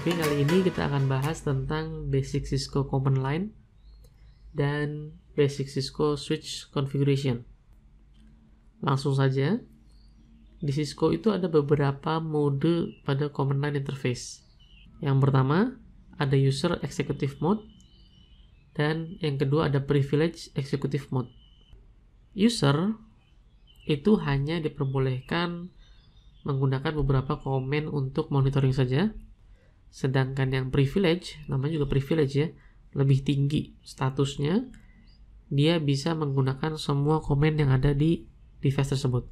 Oke, kali ini kita akan bahas tentang basic Cisco command line dan basic Cisco switch configuration. Langsung saja, di Cisco itu ada beberapa mode pada command line interface. Yang pertama, ada user executive mode, dan yang kedua ada privilege executive mode. User itu hanya diperbolehkan menggunakan beberapa komen untuk monitoring saja. Sedangkan yang privilege, namanya juga privilege ya, lebih tinggi statusnya, dia bisa menggunakan semua komen yang ada di device tersebut.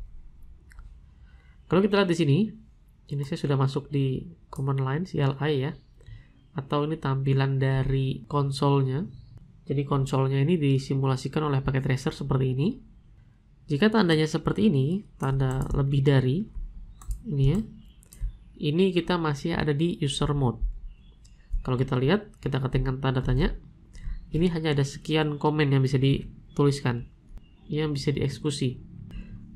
Kalau kita lihat di sini, ini saya sudah masuk di command line CLI ya, atau ini tampilan dari konsolnya. Jadi konsolnya ini disimulasikan oleh paket tracer seperti ini. Jika tandanya seperti ini, tanda lebih dari ini ya, ini kita masih ada di user mode. Kalau kita lihat, kita ketikkan tanda tanya, ini hanya ada sekian komen yang bisa dituliskan, yang bisa dieksekusi.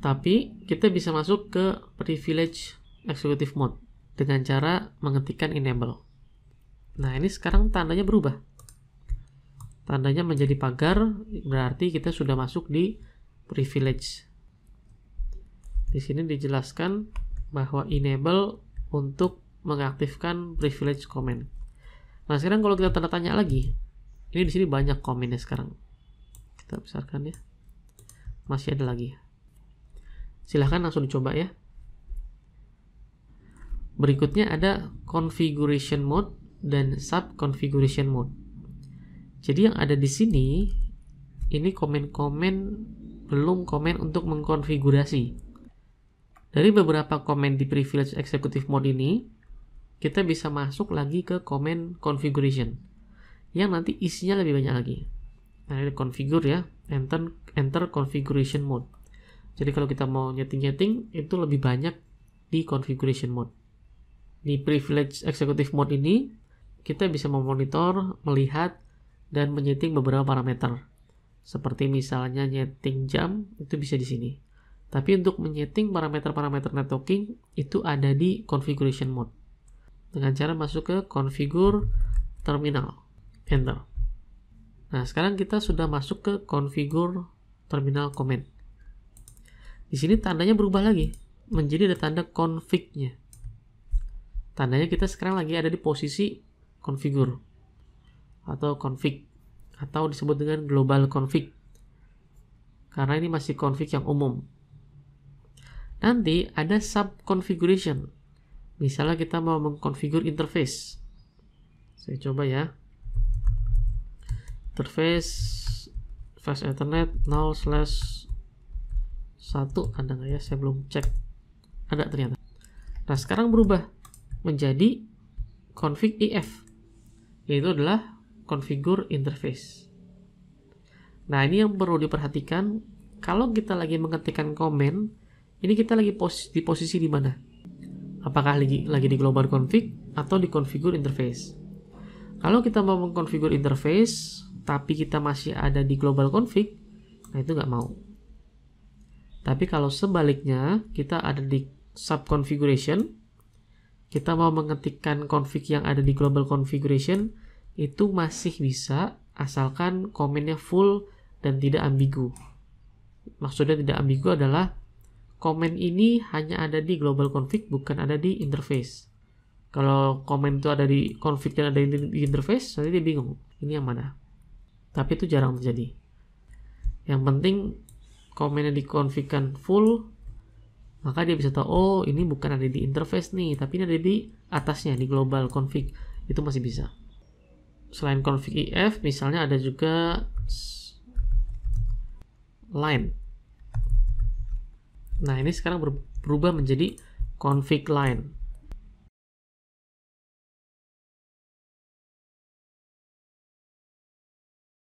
Tapi kita bisa masuk ke privilege executive mode dengan cara mengetikkan enable. Nah, ini sekarang tandanya berubah. Tandanya menjadi pagar, berarti kita sudah masuk di privilege. Di sini dijelaskan bahwa enable untuk mengaktifkan privilege comment. Nah, sekarang kalau kita tanda tanya lagi, ini di sini banyak komennya sekarang. Kita besarkan ya. Masih ada lagi. Silahkan langsung dicoba ya. Berikutnya ada configuration mode dan sub configuration mode. Jadi yang ada di sini, ini komen-komen belum komen untuk mengkonfigurasi. Dari beberapa komen di privilege executive mode ini, kita bisa masuk lagi ke komen configuration yang nanti isinya lebih banyak lagi. Nah, ini configure ya, enter configuration mode. Jadi kalau kita mau nyeting-nyeting, itu lebih banyak di configuration mode. Di privilege executive mode ini, kita bisa memonitor, melihat, dan menyeting beberapa parameter. Seperti misalnya nyeting jam, itu bisa di sini. Tapi untuk menyeting parameter-parameter networking itu ada di configuration mode. Dengan cara masuk ke configure terminal. Enter. Nah, sekarang kita sudah masuk ke configure terminal command. Di sini tandanya berubah lagi. Menjadi ada tanda config-nya. Tandanya kita sekarang lagi ada di posisi configure. Atau config. Atau disebut dengan global config. Karena ini masih config yang umum. Nanti ada sub configuration. Misalnya kita mau mengkonfigur interface. Saya coba ya. Interface fast ethernet 0/1 ada nggak ya? Saya belum cek. Ada ternyata. Nah, sekarang berubah menjadi config IF. Yaitu adalah configure interface. Nah, ini yang perlu diperhatikan. Kalau kita lagi mengetikkan komen, ini kita lagi di posisi di mana? Apakah lagi di global config atau di configure interface? Kalau kita mau mengkonfigur interface, tapi kita masih ada di global config, nah itu nggak mau. Tapi kalau sebaliknya, kita ada di sub configuration, kita mau mengetikkan config yang ada di global configuration, itu masih bisa, asalkan komennya full dan tidak ambigu. Maksudnya tidak ambigu adalah komen ini hanya ada di global config, bukan ada di interface. Kalau komen itu ada di config dan ada di interface, nanti dia bingung, ini yang mana. Tapi itu jarang terjadi. Yang penting komennya dikonfigkan full, maka dia bisa tahu, oh ini bukan ada di interface nih, tapi ini ada di atasnya, di global config. Itu masih bisa. Selain config IF, misalnya ada juga line. Nah, ini sekarang berubah menjadi config line.